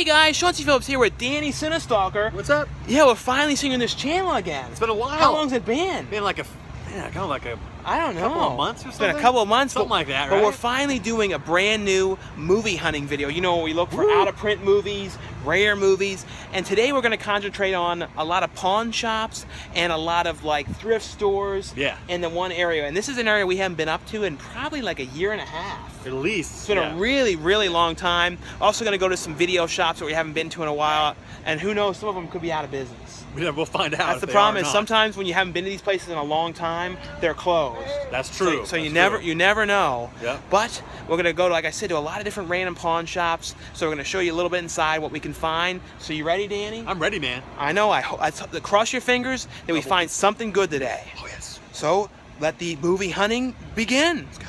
Hey guys, Chauncey Phillips here with Danny Cinestalker. What's up? Yeah, we're finally seeing you on this channel again. It's been a while. How long's it been? Been like kind of like a I don't know. couple of months or something? It's been a couple of months. Something like that, right? But we're finally doing a brand new movie hunting video. You know, we look for out-of-print movies, rare movies, and today we're going to concentrate on a lot of pawn shops and a lot of like thrift stores in the one area. And this is an area we haven't been up to in probably like a year and a half. At least. It's been a really, really long time. Also going to go to some video shops that we haven't been to in a while, and who knows, some of them could be out of business. Yeah, we'll find out. That's the problem. Is sometimes when you haven't been to these places in a long time, they're closed. That's true. So you never know. Yeah. But we're gonna go to, like I said, to a lot of different random pawn shops. So we're gonna show you a little bit inside what we can find. So you ready, Danny? I'm ready, man. I know. I cross your fingers that we find something good today. Oh yes. So let the movie hunting begin. Let's go.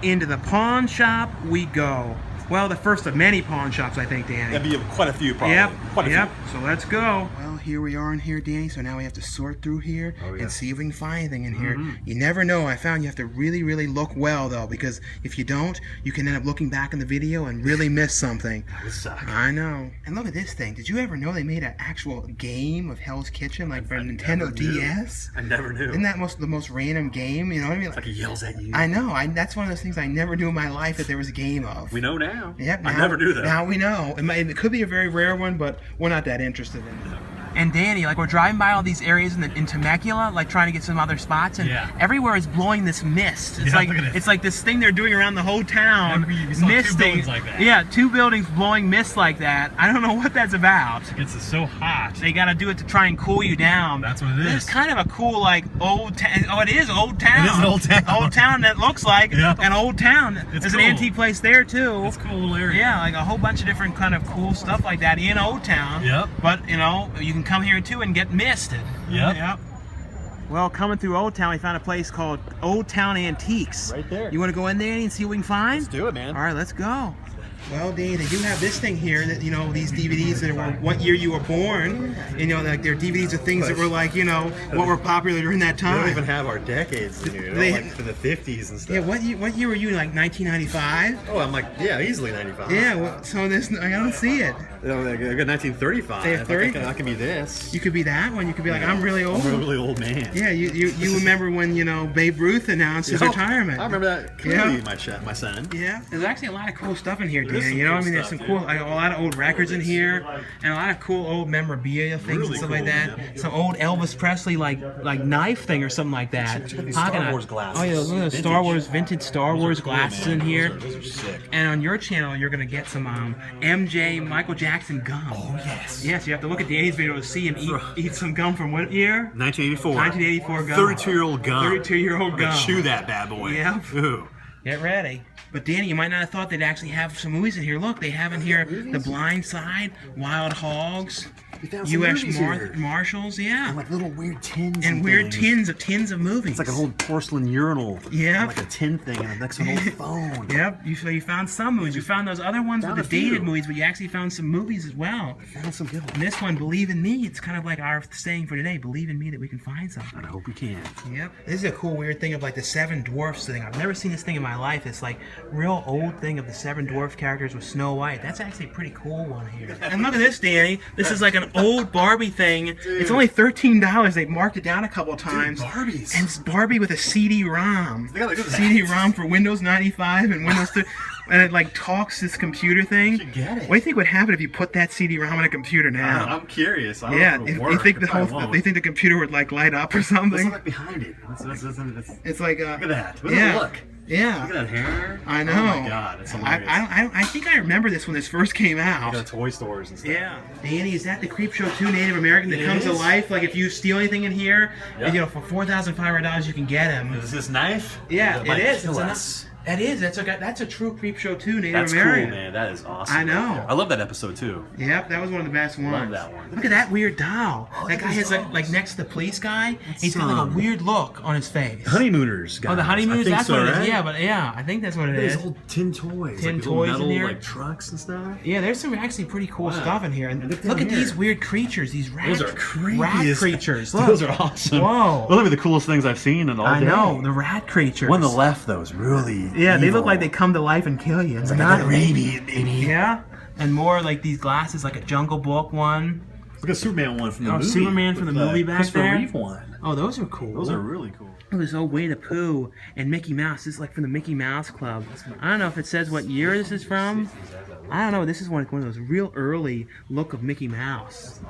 Into the pawn shop we go. Well, the first of many pawn shops, I think, Danny. That'd be quite a few, probably. Yep. Quite a few. So let's go. Well, here we are in here, Danny. So now we have to sort through here and see if we can find anything in here. You never know. I found you have to really, really look well, though, because if you don't, you can end up looking back in the video and really miss something. That would suck. I know. And look at this thing. Did you ever know they made an actual game of Hell's Kitchen, like for Nintendo DS? I never knew. Isn't that the most random game? You know what I mean? It's like he yells at you. I know. That's one of those things I never knew in my life that there was a game of. We know now. Yep. I never knew that. Now we know. It could be a very rare one, but we're not that interested in it. And Danny, like we're driving by all these areas in Temecula, like trying to get some other spots, and everywhere is blowing this mist. It's like this thing they're doing around the whole town, misting. Like that. Yeah, 2 buildings blowing mist like that. I don't know what that's about. It's so hot. They got to do it to try and cool you down. That's what it is. It's kind of a cool like old town. Oh, it is old town. It is an old town. Old town that looks like an old town. There's cool. an antique place there too. It's a cool little area. Yeah, like a whole bunch of different kind of cool stuff like that in Old Town. Yep. But, you know, you can come here too and get misted. Yep. Well, coming through Old Town, we found a place called Old Town Antiques. Right there. You want to go in there and see what we can find? Let's do it, man. All right, let's go. Well, Dave, they do have this thing here that, you know, these DVDs that were what year you were born. You know, like they're DVDs of things that were like, you know, what were popular during that time. They don't even have our decades in here. They like for the 50s and stuff. Yeah, what year were you, like 1995? Oh, I'm like, yeah, easily 95. Yeah, well, so this, I don't see it. I got 1935. They have 30? I can be this. You could be that one. You could be like, I'm really old. I'm a really old man. Yeah, you remember when, you know, Babe Ruth announced his retirement. I remember that clearly, my son. Yeah, there's actually a lot of cool stuff in here, Dan. You know what I mean? There's some cool, like, a lot of old records in here, and a lot of cool old memorabilia things and stuff like that. Some old Elvis Presley like knife thing or something like that. Star Wars glasses. Oh yeah, look at the vintage Star Wars glasses in here. Those are sick. And on your channel, you're gonna get some MJ Michael Jackson gum. Oh yes. Yes, you have to look at Danny's video to see him eat some gum from what year? 1984. 1984 gum. 32-year-old gum. 32-year-old gum. Chew that bad boy. Yep. Ooh. Get ready. But Danny, you might not have thought they'd actually have some movies in here. Look, they have in here The Blind Side, Wild Hogs, U.S. Marshals, And like little weird tins. And weird tins of movies. It's like an old porcelain urinal. Yeah. Like a tin thing and next to an old phone. Yep. You found some movies. You found those other ones with the dated movies, but you actually found some movies as well. I found some good ones. And this one, Believe in Me, it's kind of like our saying for today, believe in me that we can find something. I hope we can. Yep. This is a cool weird thing of like the 7 Dwarfs thing. I've never seen this thing in my life. It's like real old thing of the 7 Dwarf characters with Snow White. That's actually a pretty cool one here. And look at this, Danny. This is like an old Barbie thing. Dude. It's only $13. They marked it down a couple of times. Dude, Barbies. And it's Barbie with a CD-ROM. CD-ROM for Windows 95 and Windows 3. And it like talks this computer thing. You get it. What do you think would happen if you put that CD-ROM on a computer now? I'm curious. I don't yeah, know if if it would they work. think they think the computer would like light up or something. What's like behind it? It's like look at that. Look yeah. Look. Yeah. Look at that hair. I know. Oh my god, it's hilarious. I think I remember this when this first came out. You got toy stores and stuff. Yeah. Danny, is that the Creepshow 2 Native American that comes to life? Like if you steal anything in here, and, you know, for $4,500 you can get him. Is this knife? Yeah, it is. It's a knife. That is. That's a true Creepshow 2 Native That's American. cool, man. That is awesome. I know. I love that episode too. Yep, that was one of the best ones. Love that one. Look at that weird doll. That guy has like next to the police guy. He's got like a weird look on his face. Honeymooners, guys. Oh, the honeymooners. That's so, what it is. right? Yeah, but yeah, I think that's what it is. These old tin toys. Tin like toys metal, in here. like trucks and stuff. Yeah, there's some actually pretty cool stuff in here. And look at these weird creatures. These rat. Those are creepy. Rat creatures. Look. Those are awesome. Whoa. Those are the coolest things I've seen in all day. I know the rat creatures. One on the left, though, is really yeah. They evil. look like they come to life and kill you. It's like not rabies, baby. Yeah. And more like these glasses, like a Jungle Book one. Look at Superman one from the movie. Superman from the movie back Christopher there. Reeve one. Oh, those are cool. Those are really cool. Look at this old Winnie the Pooh and Mickey Mouse. This is like from the Mickey Mouse Club. I don't know if it says what year this is from. I don't know. This is one of those real early look of Mickey Mouse.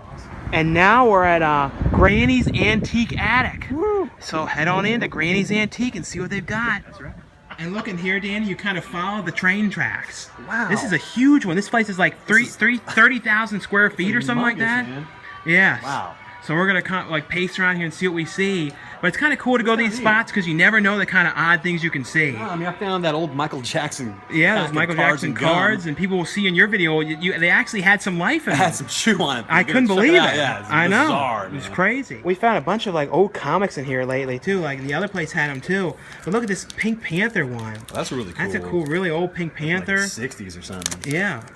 And now we're at Granny's Antique Attic. Woo. So head on into Granny's Antique and see what they've got. That's right. And look in here, Danny, you kind of follow the train tracks. Wow. This is a huge one. This place is like 30,000 square feet or something like that. Man. Yeah. Wow. So we're going to like pace around here and see what we see. But it's kind of cool to go to these spots because you never know the kind of odd things you can see. Well, I mean, I found that old Michael Jackson. Yeah, those Michael Jackson cards, and people will see in your video. They actually had some life in them. Had some chew on it. I couldn't believe it. Yeah, I know. Bizarre, it was crazy. We found a bunch of like old comics in here lately too. Like the other place had them too. But look at this Pink Panther one. Well, that's really cool. That's a cool, really old Pink Panther. Like 60s or something. Yeah.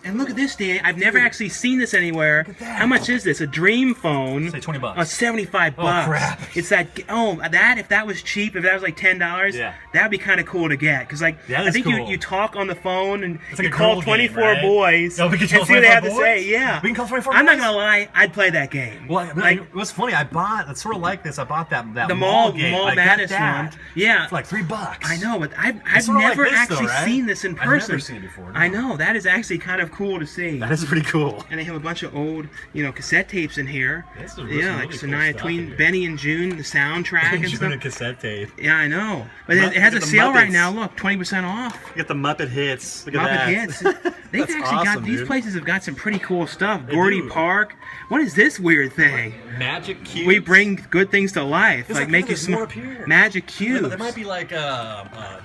And look at this, Dan. I've never actually seen this anywhere. How much is this? A Dream phone. Say $20. $75. Oh, crap. It's that. Oh, that if that was cheap, if that was like $10, yeah, that'd be kind of cool to get. Because like, I think cool. you talk on the phone and it's like you call 24 game, right? boys we can and see what they have to say. Yeah. We can call 24 I'm boys? not gonna lie. I'd play that game. Well, like, it was funny. I bought. It's sort of like this. I bought that the mall game. Mall Madness one. Yeah. For like $3. I know, but I've never like this, actually though, right? seen this in person. I've never seen it before. No. I know. That is actually kind of cool to see. That is pretty cool. And they have a bunch of old, cassette tapes in here. Like really Shania Twain, Benny and June, the soundtrack and stuff. A cassette tape. Yeah, I know. But it has a sale right now. Look, 20% off. You get the Muppet Hits. Look at that. Hits. They've actually got these places have got some pretty cool stuff. Gordy Park. What is this weird thing? Magic cubes. We bring good things to life. Like make you smart. Magic cubes. Yeah, there might be like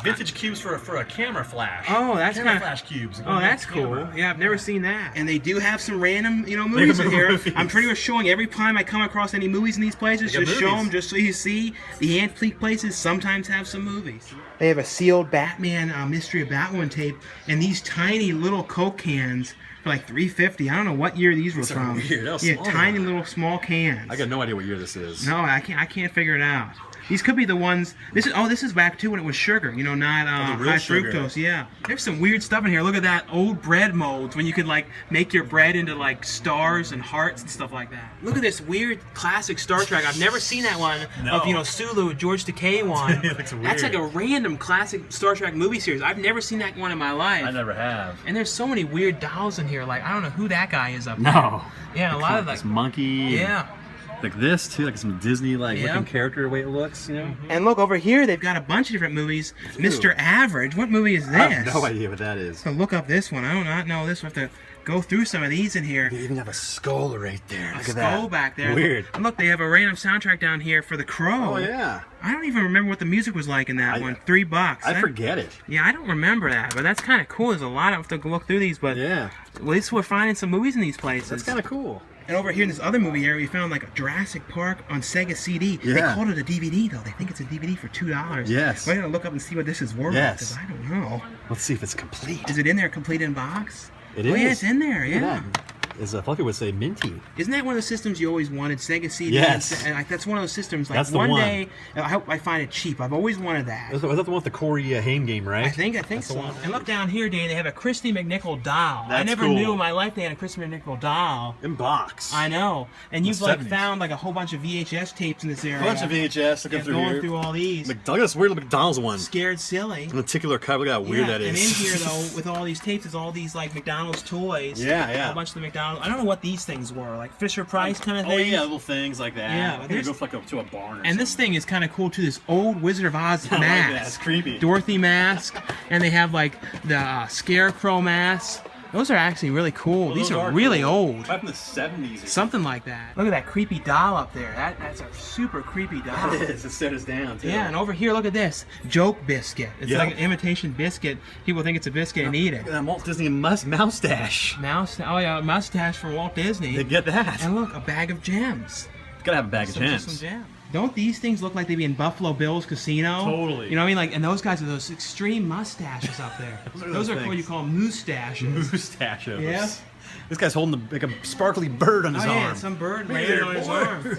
vintage cubes for a camera flash. Oh, that's camera flash cubes. Oh, that's cool. Yeah, I've never seen that. And they do have some random, movies in here. I'm pretty much showing every time I come across any movies in these places. Just show them, just so you see. The antique places sometimes have some movies. They have a sealed Batman Mystery of Batwoman tape, and these tiny little Coke cans for like $3.50. I don't know what year these were from. Weird. Yeah, tiny little small cans. I got no idea what year this is. No, I can't figure it out. These could be the ones. This is back too when it was sugar, not high fructose. Yeah. There's some weird stuff in here. Look at that old bread molds when you could like make your bread into like stars and hearts and stuff like that. Look at this weird classic Star Trek. I've never seen that one of Sulu, George Takei one. That's like a random classic Star Trek movie series. I've never seen that one in my life. I never have. And there's so many weird dolls in here. Like I don't know who that guy is up there. No. Yeah, a lot of like this monkey. Yeah. Like this too, like some Disney looking character the way it looks, And look over here, they've got a bunch of different movies. Mr. Average, what movie is this? I have no idea what that is. So look up this one. I do not know this. We have to go through some of these in here. They even have a skull right there. Look at that. Skull back there. Weird. And look, they have a random soundtrack down here for The Crow. Oh yeah. I don't even remember what the music was like in that one. $3. I forget it. Yeah, I don't remember that, but that's kind of cool. There's a lot of to look through these, but yeah. At least we're finding some movies in these places. That's kind of cool. And over here in this other movie area, we found like a Jurassic Park on Sega CD. Yeah. They called it a DVD though. They think it's a DVD for $2. Yes. We're gonna look up and see what this is worth. Yes. Because I don't know. Let's see if it's complete. Is it in there, complete in box? It is. Oh yeah, it's in there. Yeah. Is Fluffy would say minty. Isn't that one of the systems you always wanted? Sega CD. Yes. And that's one of those systems. Like that's the one day, I hope I find it cheap. I've always wanted that. Was that the one with the Corey Haim game, right? I think so. And look down here, Dan. They have a Christy McNichol doll. That's I never cool. knew in my life they had a Christy McNichol doll. In box. I know. And you've like found like a whole bunch of VHS tapes in this area. A bunch of VHS looking through going here. Through all these. Look at this weird McDonald's one. Scared Silly. A particular cover. Look how weird that is. And in here though, with all these tapes, is all these like McDonald's toys. Yeah. A bunch of the McDonald's. I don't know what these things were, like Fisher Price kind of things. Oh yeah, little things like that. Yeah, they go like to a barn. And this thing is kind of cool too. This old Wizard of Oz mask. Like that. It's creepy. Dorothy mask, and they have like the Scarecrow mask. Those are actually really cool. Well, these are really old. From the 70s. Something like that. Look at that creepy doll up there. That's a super creepy doll. It is. It set us down too. Yeah, and over here, look at this. Joke biscuit. It's like an imitation biscuit. People think it's a biscuit and eat it. Look at that Walt Disney moustache. Oh yeah, mustache for Walt Disney. They get that. And look, a bag of gems. Gotta have a bag of gems. Some gems. Don't these things look like they'd be in Buffalo Bill's casino? Totally. You know what I mean? Like, and those guys with those extreme mustaches up there. Those are what you call mustaches. Mustaches. Yeah. This guy's holding like a sparkly bird on his arm. Yeah, some bird landed on his arm.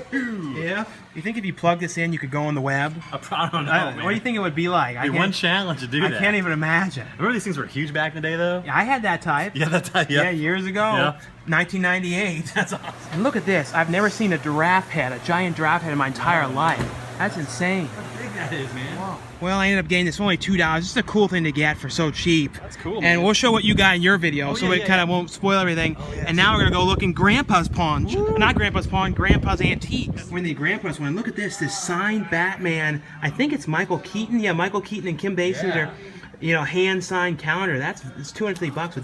Yeah. You think if you plug this in, you could go on the web? I don't know, man. What do you think it would be like? It'd be one challenge to do that. I can't even imagine. Remember these things were huge back in the day, though? Yeah, I had that type. Yeah, that type. Yeah, Yeah, years ago. Yeah. 1998. That's awesome. And look at this. I've never seen a giraffe head, a giant giraffe head in my entire life. That's insane. How big that is, man. Wow. Well, I ended up getting this for only $2. This is a cool thing to get for so cheap. That's cool, And man. we'll show what you got in your video, so we kind of won't spoil everything. And now we're gonna go look in Grandpa's pawn. Not Grandpa's pawn, Grandpa's antiques. We're in the Grandpa's one. Look at this signed Batman. I think it's Michael Keaton. Yeah, Michael Keaton and Kim Basinger. Yeah. Hand-signed calendar. It's $250, but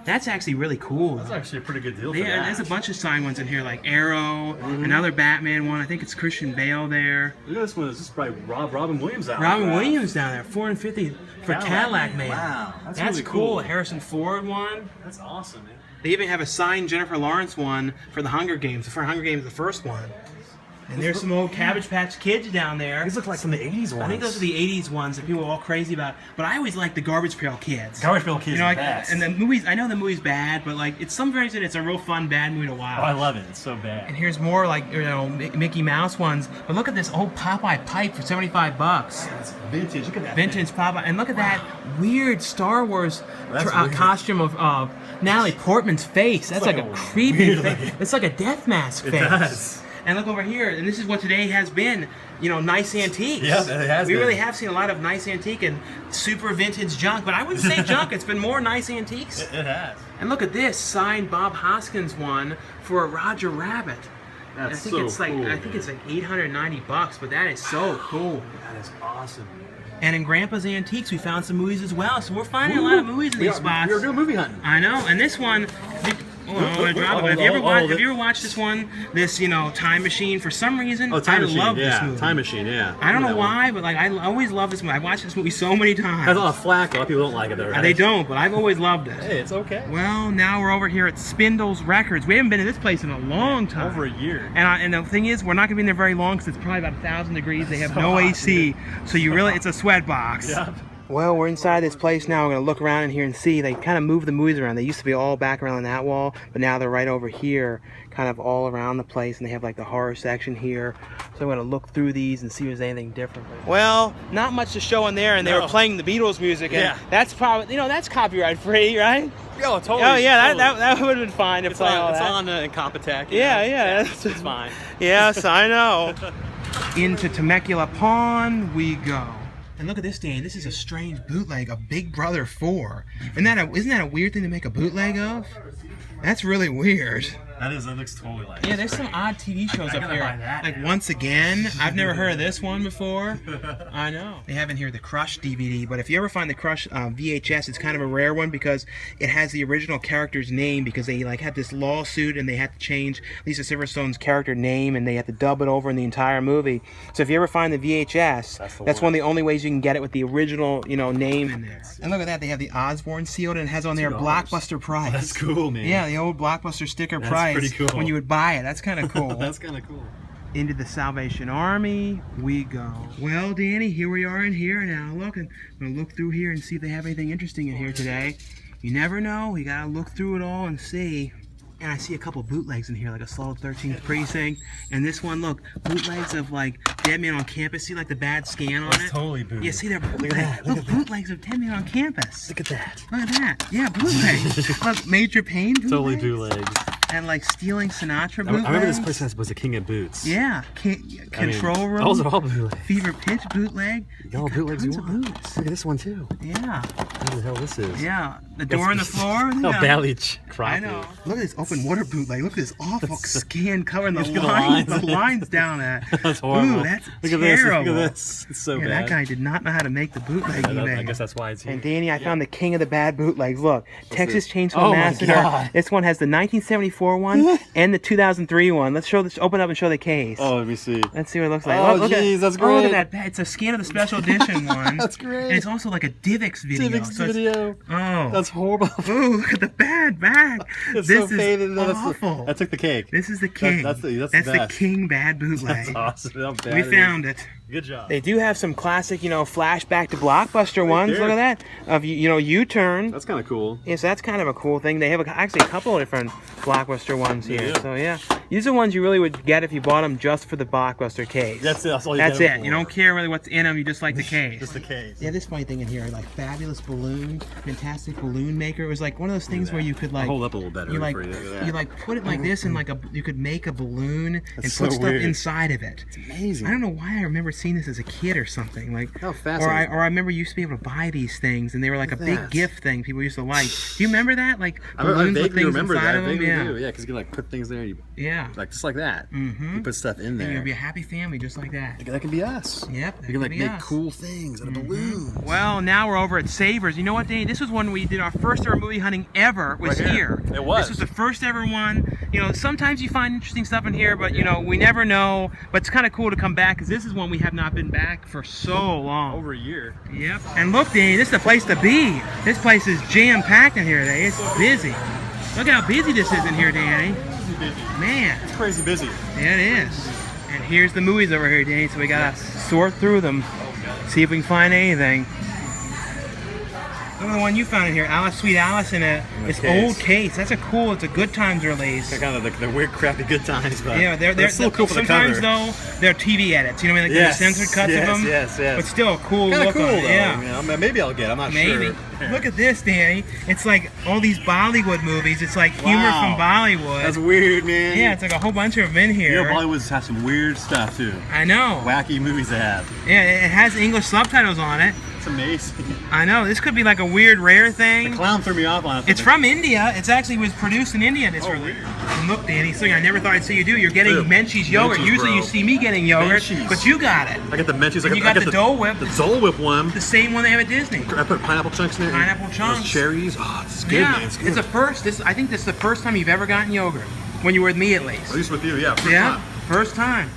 that's actually really cool. That's actually a pretty good deal for Yeah, that. there's a bunch of signed ones in here, like Arrow, another Batman one. I think it's Christian Bale there. Look at this one. This is probably Robin Williams out. Robin Williams down there, $450 for Cadillac Man. Wow, that's really cool. cool. Harrison Ford one. That's awesome, man. They even have a signed Jennifer Lawrence one for the Hunger Games. For Hunger Games, the first one. And there's some old Cabbage Patch Kids down there. These look like some of the 80s ones. I think those are the 80s ones that people are all crazy about. But I always like the Garbage Pail Kids. Garbage Pail Kids are the best. And the movies, I know the movie's bad, but like, it's some reason it's a real fun, bad movie to watch. Oh, I love it. It's so bad. And here's more like, Mickey Mouse ones. But look at this old Popeye pipe for $75. That's vintage. Look at that. Vintage Popeye. And look at that weird Star Wars That's weird. costume of Natalie Portman's face. That's like a creepy face. It's like a death mask face. It does. And look over here, and this is what today has been, nice antiques. Yeah, it has We been. really have seen a lot of nice antique and super vintage junk, but I wouldn't say junk, it's been more nice antiques. It has. And look at this, signed Bob Hoskins one for a Roger Rabbit. That's I think so it's like cool, I think it's like $890, but that is so cool. That is awesome. And in Grandpa's Antiques, we found some movies as well, so we're finding a lot of movies in these spots. We're doing movie hunting. I know, and this one, have you ever watched this one? This, Time Machine. For some reason, I love this movie. Time Machine, yeah. I don't know why, but like I always love this movie. I watched this movie so many times. Has a lot of flack. A lot of people don't like it though, right? They don't, but I've always loved it. Hey, it's okay. Well, now we're over here at Spindles Records. We haven't been to this place in a long time. Over a year. And the thing is, we're not gonna be in there very long because it's probably about 1,000 degrees. They have So no hot, AC, so it's a sweat box. Yeah. Well, we're inside this place now. We're going to look around in here and see. They kind of move the movies around. They used to be all back around that wall, but now they're right over here, kind of all around the place, and they have like the horror section here. So I'm going to look through these and see if there's anything different. Well, not much to show in there, and they were playing the Beatles music, and that's probably, that's copyright free, right? Oh, totally. Oh, yeah, totally. that would have been fine to play all that. It's on Incompetech. Yeah. It's fine. Yes, I know. Into Temecula Pawn we go. And look at this, Dan. This is a strange bootleg of Big Brother 4. Isn't that a weird thing to make a bootleg of? That's really weird. That looks totally like. Yeah, there's some odd TV shows up here. buy that Like now. Once Again. I've never heard of this one before. I know. They have in here the Crush DVD, but if you ever find the Crush VHS, it's kind of a rare one because it has the original character's name because they like had this lawsuit and they had to change Lisa Silverstone's character name and they had to dub it over in the entire movie. So if you ever find the VHS, that's one of the only ways you can get it with the original, name in there. And look at that, they have the Osborne sealed and it has on there $2. Blockbuster price. That's cool, man. Yeah, the old Blockbuster sticker That's price pretty cool. when you would buy it. That's kind of cool. That's kind of cool. Into the Salvation Army we go. Well, Danny, here we are in here now. Look, I'm going to look through here and see if they have anything interesting in here today. You never know. You got to look through it all and see. And I see a couple bootlegs in here, like Assault 13th Precinct. And this one, look, bootlegs of like Dead Man on Campus. See like the bad scan on it? Totally bootleg. Yeah, see they're bootlegs. Look at that. Look, bootlegs of Dead Man on Campus. Look at that. Look at that. Yeah, bootlegs. Look, Major Payne bootlegs. Totally bootleg. And like Stealing Sinatra I bootlegs. remember this place was a King of Boots. Yeah, Control Room. Those are all bootleg. Fever Pitch bootleg. All bootlegs you Tons of want. boots. Look at this one too. Yeah, What the hell this is? yeah. The door on the floor. Oh, Yeah. badly I cropped. know. Look at this open water bootleg. Look at this awful scan covering the Look at the lines. lines. The lines down at. That's horrible. Ooh, that's Look at this. terrible. Look at this. It's so Yeah, bad. that guy did not know how to make the bootleg he I made. guess that's why it's here. And Danny, I found the king of the bad bootlegs. Look, Texas Chainsaw Oh my Massacre. God. This one has the 1974 one and the 2003 one. Let's show this. Open up and show the case. Oh, let me see. Let's see what it looks like. Oh, look jeez, at, that's Oh, look great. at that. It's a scan of the special edition one. That's great. And it's also like a DivX video. Civics so it's- video. Oh. That's horrible. Ooh, look at the bad bag. It's This so is faded. awful. That took the cake. This is the king. That's the That's best. king bad bootleg. That's awesome. How bad We it is. found it. Good job. They do have some classic, you know, flashback to Blockbuster ones. there. Look at that. Of, you know, U-turn. That's kind of cool. Yes, that's kind of a cool thing. They have actually a couple of different Blockbuster ones here. Yeah. So yeah, these are ones you really would get if you bought them just for the Blockbuster case. That's it. That's all you That's get 'em it. for. You don't care really what's in them. You just like the case. Just the case. Yeah, this funny thing in here, like fabulous balloon, fantastic balloon maker. It was like one of those things where you could like I'll hold up a little better you like for you. Look at that. you like put it like this and like you could make a balloon and so put stuff weird. inside of it. It's amazing. I don't know why I remember seeing this as a kid or something like. How fascinating. Or I remember you used to be able to buy these things and they were like a Look at big that. gift thing people used to like. Do you remember that? Like I balloons with vaguely things remember inside that. I of them. vaguely Yeah. do. Yeah, because you can like put things there. You Yeah. like just like that. Mm-hmm. You put stuff in And there. you'll be a happy family just like that. That can be us. Yep. that You can like could be make us. cool things out of balloons. Well, now we're over at Savers. You know what, Danny? This was when we did our first ever movie hunting ever. Was Right here. here. It was. This was the first ever one. You know, sometimes you find interesting stuff in here, but you know, we never know. But it's kind of cool to come back because this is one we have not been back for so long. Over a year. Yep. And look, Danny, this is the place to be. This place is jam-packed in here today. It's busy. Look how busy this is in here, Danny. Man, It's crazy busy. yeah, it is. And here's the movies over here, Danny. So we gotta sort through them, see if we can find anything. Look at the one you found in here, Alice, Sweet Alice, in this case. old case. That's a cool. It's a Good Times release. They're kind of the weird, crappy good times, but Yeah, they're still cool for the sometimes cover. though they're TV edits. You know what I mean? Like Yes, they're censored cuts yes, of them. yes, yes. But still a cool Kind of look cool on though. it. Yeah. I mean, maybe I'll get. I'm not Maybe. sure. Look at this, Danny. It's like all these Bollywood movies. It's like humor Wow. from Bollywood. That's weird, man. Yeah, it's like a whole bunch of them in here. You know, Bollywood's has some weird stuff too. I know. Wacky movies they have. Yeah, it has English subtitles on it. It's amazing. I know. This could be like a weird, rare thing. The clown threw me off on it. It's from India. It's actually was produced in India. This release. weird. And look, Danny, something I never thought I'd see you do. You're getting Dude, Menchie's yogurt. Menchie's, Usually bro. you see me getting yogurt, Menchie's. but you got it. I got the Menchie's. And you got the Dole Whip. The Dole Whip one. The same one they have at Disney. I put pineapple chunks in there. Pineapple chunks. Those cherries. Oh, it's good, Yeah, man. It's good. a first. I think this is the first time you've ever gotten yogurt. When you were with me, at least. At least with you, yeah. First Yeah, time. first time.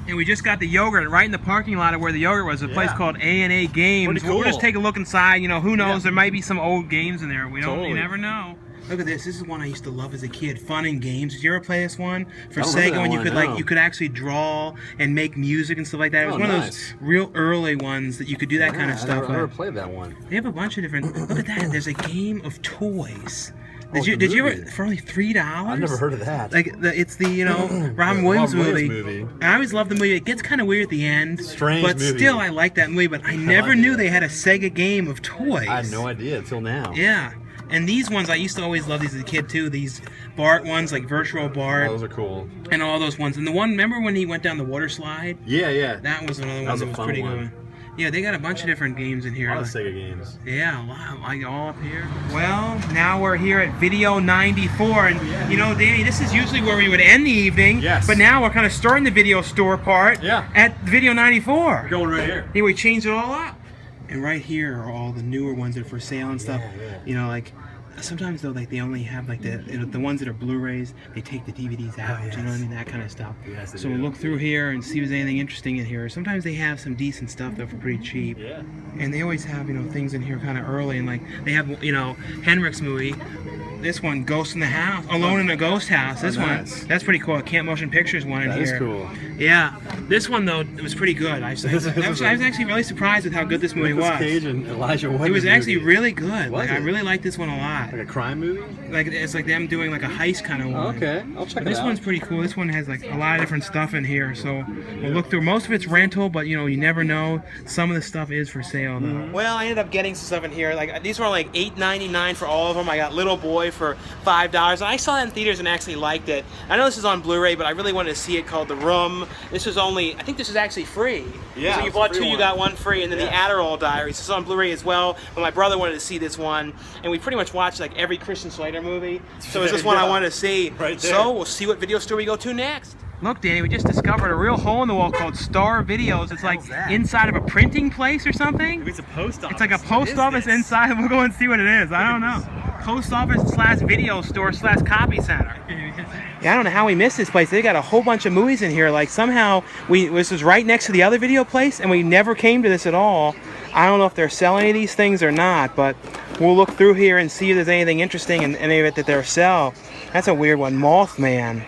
And we just got the yogurt right in the parking lot of where the yogurt was. A place Yeah. called A&A Games. Pretty We'll just cool. take a look inside. You know, who knows? Yeah. There might be some old games in there. We don't. You Totally. never know. Look at this. This is one I used to love as a kid. Fun and Games. Did you ever play this one for I don't remember Sega? that When you one, could no. you could actually draw and make music and stuff like that. It was Oh, one of nice. those real early ones that you could do that kind of stuff I never with. played that one. They have a bunch of different. Look at that. There's a game of toys. Oh, Did you movie. ever for only $3? I've never heard of that. Like it's the Robin The Williams Robin movie. Williams movie. And I always loved the movie. It gets kind of weird at the end. Strange but movie. still I like that movie. But I never like knew it. they had a Sega game of toys. I had no idea until now. Yeah. And these ones, I used to always love these as a kid too. These Bart ones, like Virtual Bart, Oh, those are cool. and all those ones. And the one, remember when he went down the water slide? Yeah, yeah. That was another one was that a was fun pretty one. good. Yeah, they got a bunch of different games in A here. lot of Sega games. Yeah, a lot, like all up here. Well, now we're here at Video 94, and you know, Danny, this is usually where we would end the evening. Yes. But now we're kind of starting the video store part. Yeah. At Video 94. Going right here. Yeah, we changed it all up. And right here are all the newer ones that are for sale and stuff. Yeah. You know, like sometimes though, like they only have like the ones that are Blu-rays. They take the DVDs out. yes. You know what I mean? That kind of stuff. Yes, they So we'll do. look through here and see if there's anything interesting in here. Sometimes they have some decent stuff though for pretty cheap. Yeah. And they always have, you know, things in here kind of early, and like they have, you know, Henrik's movie. This one, Ghost in the House, Alone in a Ghost House. This nice. one, that's pretty cool. Camp Motion Pictures one in That here. is cool. Yeah, this one though, it was pretty good. I was actually really surprised with how good this movie Nicolas was. Cage and Elijah Wood. It was actually really good. Was Like I it? really liked this one a lot. like a crime movie. Like it's like them doing like a heist kind of one. Oh, okay, I'll check This it out. one's pretty cool. This one has like a lot of different stuff in here, so we'll look through. Most of it's rental, but you know you never know. Some of the stuff is for sale though. Mm-hmm. Well, I ended up getting some stuff in here. Like these were like $8.99 for all of them. I got Little Boy for $5, and I saw that in theaters and actually liked it. I know this is on Blu-ray, but I really wanted to see it. Called The Room. This was only, I think this is actually free. Yeah, So you it's a bought free two, you one. got one free, and then the Yeah. Adderall Diaries. This is on Blu-ray as well. But my brother wanted to see this one, and we pretty much watched like every Christian Slater movie. So it's this one I Yeah. wanted to see. Right there. So we'll see what video store we go to next. Look, Danny, we just discovered a real hole in the wall called Star Videos. It's like hell's that? inside of a printing place or something. It's a post office. It's like a post office inside. We'll go and see what it is. I don't know. Post office / video store / copy center. Yeah, I don't know how we missed this place. They got a whole bunch of movies in here. Like somehow this was right next to the other video place, and we never came to this at all. I don't know if they're selling any of these things or not, but we'll look through here and see if there's anything interesting in any of it that they're selling. That's a weird one. Mothman.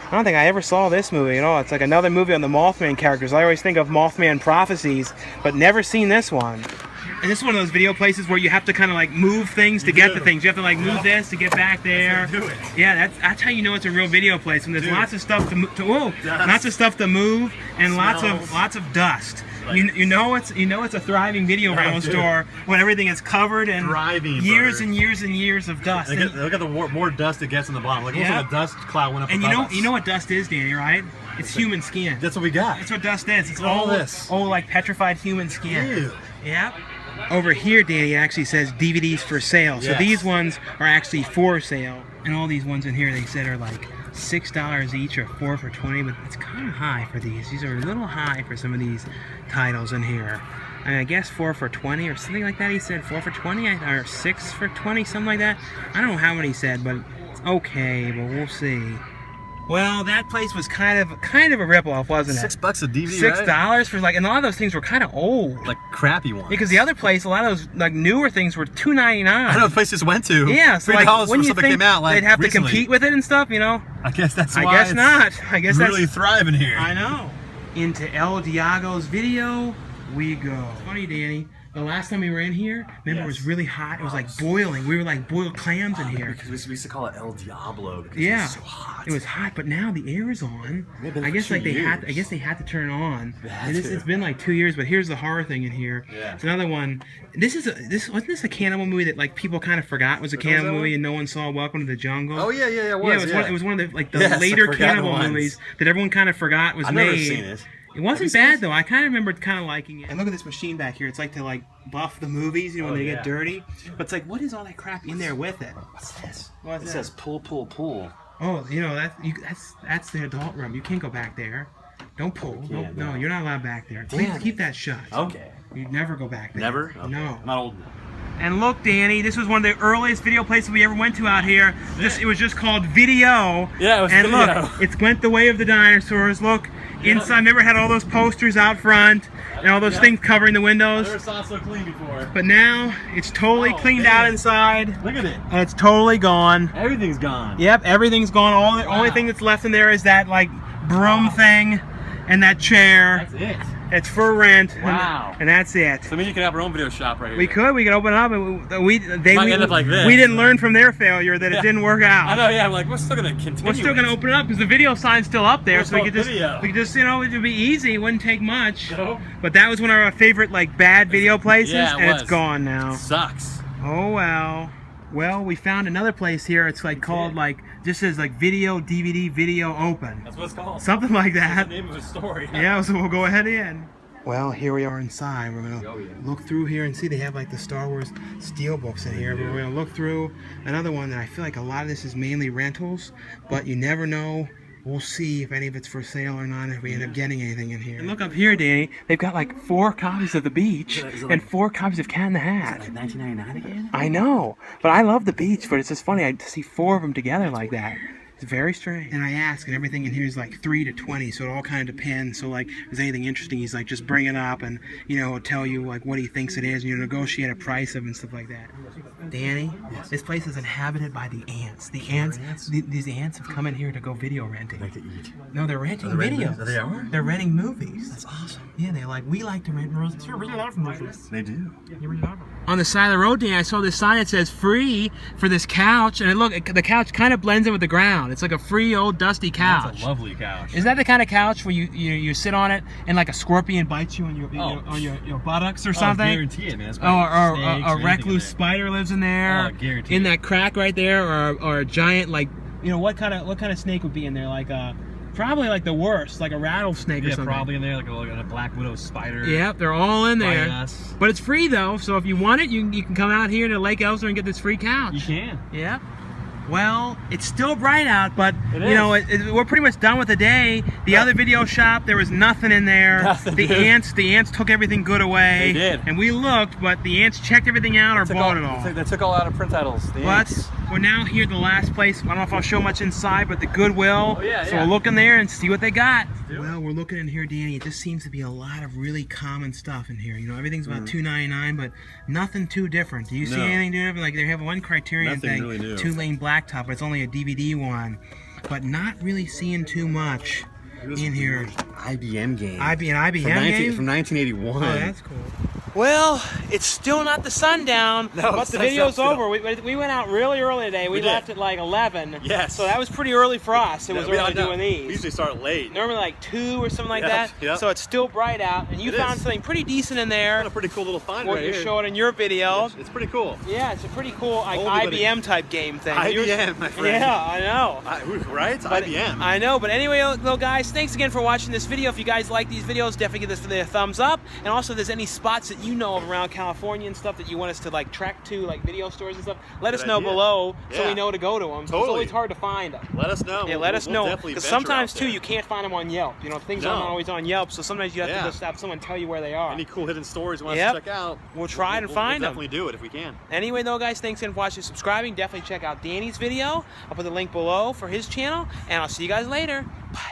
I don't think I ever saw this movie at all. It's like another movie on the Mothman characters. I always think of Mothman Prophecies, but never seen this one. And this is one of those video places where you have to kind of like move things to get the things. You have to like move this to get back there. Do it. Yeah, that's how you know it's a real video place. When there's lots of stuff lots of stuff to move and lots of dust. You know it's a thriving video rental store when everything is covered in years and years and years of dust. Look at the more dust it gets in the bottom. Like looks like a dust cloud went up. And above us. you know what dust is, Danny, right? It's human skin. That's what we got. That's what dust is. It's all this. Oh, like petrified human skin. Ew. Yep. Over here, Danny actually says DVDs for sale. So these ones are actually for sale. And all these ones in here, they said are like $6 each or 4 for $20, but it's kind of high for these. These are a little high for some of these titles in here. I mean, I guess 4 for $20 or something like that. He said 4 for $20 or 6 for $20, something like that. I don't know how many he said, but it's okay, but we'll see. Well, that place was kind of a ripoff, wasn't it? $6 a DVD, $6 for like, and a lot of those things were kind of old. Like crappy ones. Because the other place, a lot of those like newer things were $2.99. I know the place just went to. Yeah, so like when you think came out, like, they'd have recently. to compete with it and stuff, you know? I guess that's why. I guess not. I guess really that's thriving here. I know. Into El Diago's video we go. It's funny, Danny. The last time we were in here, remember it was really hot. It was like boiling. We were like boiled clams in here. Because we used to call it El Diablo because yeah, it was so hot. It was hot, but now the air is on. I guess like they had to turn it on. It's been like 2 years, but here's the horror thing in here. Yeah. It's another one. Wasn't this a cannibal movie that like people kind of forgot was a cannibal movie and no one saw Welcome to the Jungle? Oh yeah, it was one of the like the later cannibal movies that everyone kind of forgot was made. I've never seen it. It wasn't bad though. I kind of remember kind of liking it. And look at this machine back here. It's like to like buff the movies, you know, when they get dirty. But it's like, what is all that crap in there with it? What's this? What's that? It says pull. Oh, you know that's the adult room. You can't go back there. Don't pull. No, you're not allowed back there. Please keep that shut. Okay. You never go back there. Never? Okay. No. I'm not old enough. And look, Danny, this was one of the earliest video places we ever went to out here. It was just called Video. Yeah, it was Video. Video. Look, it went the way of the dinosaurs. Look, inside, remember it had all those posters out front and all those things covering the windows. I never saw it so clean before. But now it's totally cleaned out inside. Look at it. And it's totally gone. Everything's gone. Yep, everything's gone. The only thing that's left in there is that like broom thing and that chair. That's it. It's for rent. Wow. And that's it. So maybe you can have our own video shop right here. We could open it up, and we end up like this. We didn't learn from their failure that it didn't work out. I know, yeah. I'm like, we're still gonna continue. We're still gonna open it up because the video sign's still up there, so we could just, you know, it would be easy. It wouldn't take much. Nope. But that was one of our favorite like bad video places, and it's gone now. It sucks. Oh well. Well, we found another place here. It's like called like just says like video DVD video open. That's what it's called. Something like that. That's the name of a story. Yeah, so we'll go ahead in. Well, here we are inside. We're gonna look through here and see they have like the Star Wars steel books in here. But we're gonna look through another one that I feel like a lot of this is mainly rentals, but you never know. We'll see if any of it's for sale or not, if we end up getting anything in here. And look up here, Danny. They've got like 4 copies of The Beach and 4 copies of Cat in the Hat. Is it like $19.99 again? I know, but I love The Beach, but it's just funny to see 4 of them together like that. It's very strange. And I ask, and everything in here is like 3 to 20, so it all kind of depends. So like, if there's anything interesting, he's like, just bring it up, and you know, he'll tell you like what he thinks it is, and you negotiate a price of it and stuff like that. Danny, this place is inhabited by the ants. The ants, these ants have come in here to go video renting. Like to eat. No, they're renting videos. They are? They're renting movies. That's awesome. Yeah, they're like, we like to rent movies. We love movies. They do. On the side of the road, Danny, I saw this sign that says free for this couch, and the couch kind of blends in with the ground. It's like a free old dusty couch. That's a lovely couch. Is that the kind of couch where you sit on it and like a scorpion bites you on your buttocks or something? I guarantee it, man. Or a recluse spider lives in there. Oh, guarantee in that crack right there, or a giant like what kind of snake would be in there? Like probably like the worst, like a rattlesnake or something. Yeah, probably in there, like a black widow spider. Yep, they're all in there. But it's free though, so if you want it, you can come out here to Lake Elster and get this free couch. You can. Yep. Well, it's still bright out, but you know we're pretty much done with the day. The other video shop, there was nothing in there. The ants took everything good away. They did. And we looked, but the ants checked everything out or bought it all. They took all out of print titles. But we're now here at the last place. I don't know if I'll show much inside, but the Goodwill. Oh, yeah, so we'll look in there and see what they got. Well, we're looking in here, Danny. It just seems to be a lot of really common stuff in here. You know, everything's about $2.99, but nothing too different. Do you see anything different? Like they have one Criterion thing, 2-lane blacktop, but it's only a DVD one. but not really seeing too much in here. IBM game. IBM game? From 1981. Oh, that's cool. Well, it's still not the sundown, No, but the sun's video's still. over. We went out really early today. We did. left at like 11. Yes. So that was pretty early for us. It was Yeah, early doing We these. usually start late. Normally like 2 or something like Yep, that. yep. So it's still bright out, and you It found is. something pretty decent in there. Got a pretty cool little find What right you're here. showing in your video. It's pretty cool. Yeah, it's a pretty cool like Oldie, but IBM type game thing. IBM, my friend. Yeah, I know. Right? It's But IBM. I know, but anyway, though, guys, thanks again for watching this video. If you guys like these videos, definitely give this a thumbs up. And also, if there's any spots that you know of around California and stuff that you want us to like track to, like video stores and stuff, let us Good know idea. below so Yeah. we know to go to them. It's Totally. always hard to find them. Let us know. Yeah, let us know. Definitely Because venture sometimes, out too, there. you can't find them on Yelp. You know, things No. aren't always on Yelp, so sometimes you have Yeah. to just have someone tell you where they are. Any cool hidden stories you want Yep. us to check out? We'll try and find we'll them. definitely do it if we can. Anyway, though, guys, thanks again for watching and subscribing. Definitely check out Danny's video. I'll put the link below for his channel, and I'll see you guys later. Bye.